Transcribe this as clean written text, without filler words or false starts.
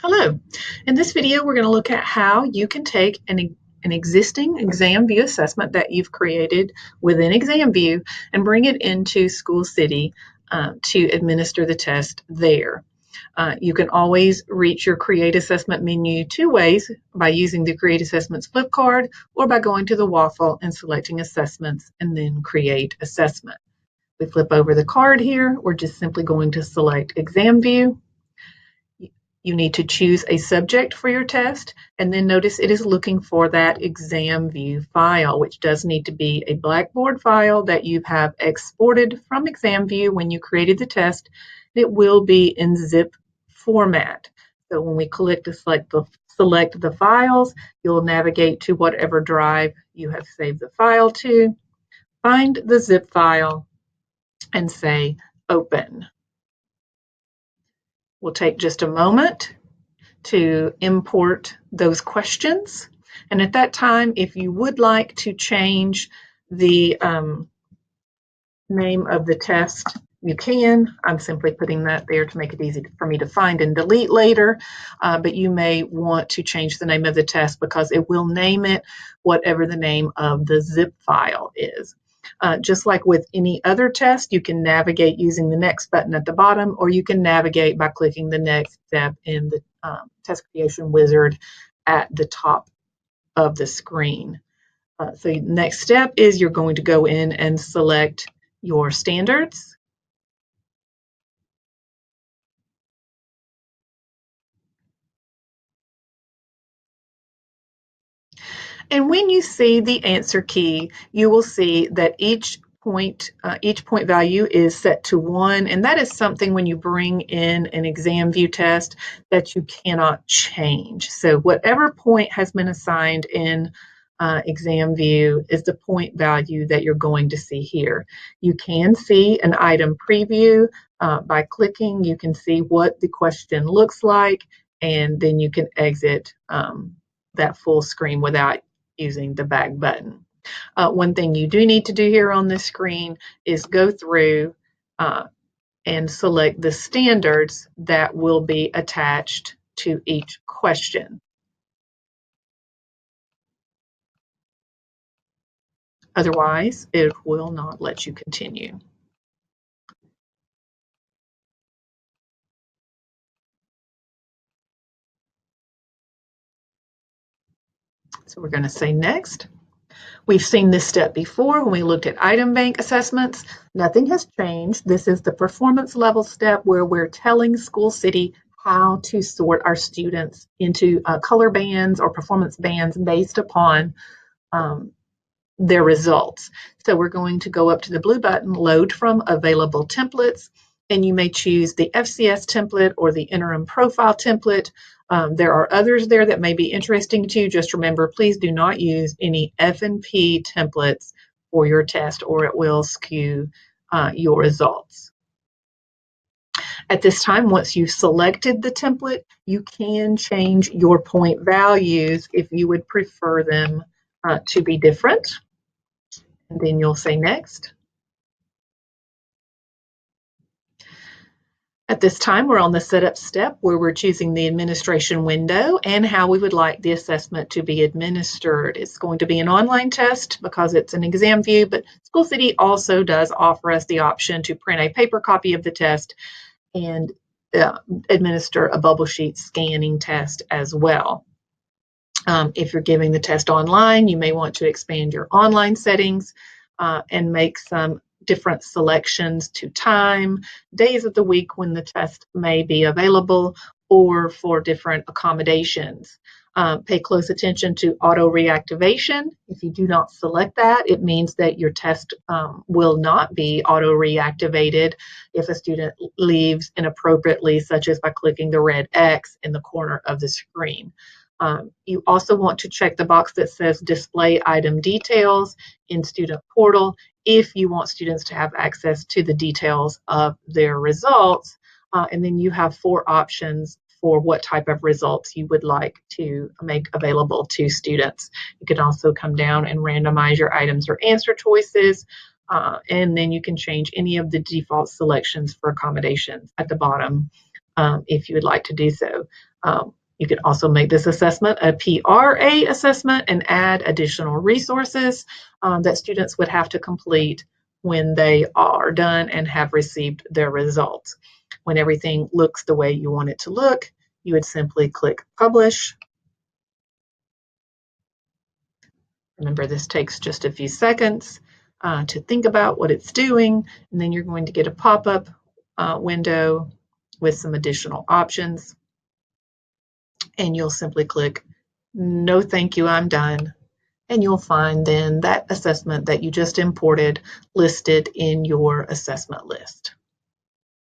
Hello. In this video, we're going to look at how you can take an existing ExamView assessment that you've created within ExamView and bring it into School City to administer the test there. You can always reach your Create Assessment menu two ways, by using the Create Assessments flip card or by going to the waffle and selecting Assessments and then Create Assessment. We flip over the card here. We're just simply going to select ExamView. You need to choose a subject for your test, and then notice it is looking for that ExamView file, which does need to be a Blackboard file that you have exported from ExamView when you created the test. It will be in zip format. So when we click to select the files, you'll navigate to whatever drive you have saved the file to, find the zip file, and say Open. We'll take just a moment to import those questions. And at that time, if you would like to change the name of the test, you can. I'm simply putting that there to make it easy for me to find and delete later. But you may want to change the name of the test because it will name it whatever the name of the zip file is. Just like with any other test, you can navigate using the next button at the bottom, or you can navigate by clicking the next step in the test creation wizard at the top of the screen. So the next step is you're going to go in and select your standards. And when you see the answer key, you will see that each point value is set to 1, and that is something when you bring in an ExamView test that you cannot change. So whatever point has been assigned in ExamView is the point value that you're going to see here. You can see an item preview by clicking. You can see what the question looks like, and then you can exit that full screen without using the back button. One thing you do need to do here on this screen is go through and select the standards that will be attached to each question. Otherwise, it will not let you continue. So we're going to say next. We've seen this step before when we looked at item bank assessments. Nothing has changed. This is the performance level step where we're telling School City how to sort our students into color bands or performance bands based upon their results. So we're going to go up to the blue button, Load from Available Templates, and you may choose the FCS template or the interim profile template. There are others there that may be interesting to you. Just remember, please do not use any F&P templates for your test, or it will skew your results. At this time, once you've selected the template, you can change your point values if you would prefer them to be different. And then you'll say next. At this time, we're on the setup step where we're choosing the administration window and how we would like the assessment to be administered. It's going to be an online test because it's an ExamView, but School City also does offer us the option to print a paper copy of the test and administer a bubble sheet scanning test as well. If you're giving the test online, you may want to expand your online settings and make some different selections to time, days of the week when the test may be available, or for different accommodations. Pay close attention to auto reactivation. If you do not select that, it means that your test will not be auto reactivated if a student leaves inappropriately, such as by clicking the red X in the corner of the screen. You also want to check the box that says Display Item Details in Student Portal if you want students to have access to the details of their results. And then you have 4 options for what type of results you would like to make available to students. You can also come down and randomize your items or answer choices, and then you can change any of the default selections for accommodations at the bottom if you would like to do so. You can also make this assessment a PRA assessment and add additional resources that students would have to complete when they are done and have received their results. When everything looks the way you want it to look, you would simply click Publish. Remember, this takes just a few seconds to think about what it's doing, and then you're going to get a pop-up window with some additional options, and you'll simply click No thank you, I'm done, and you'll find then that assessment that you just imported listed in your assessment list.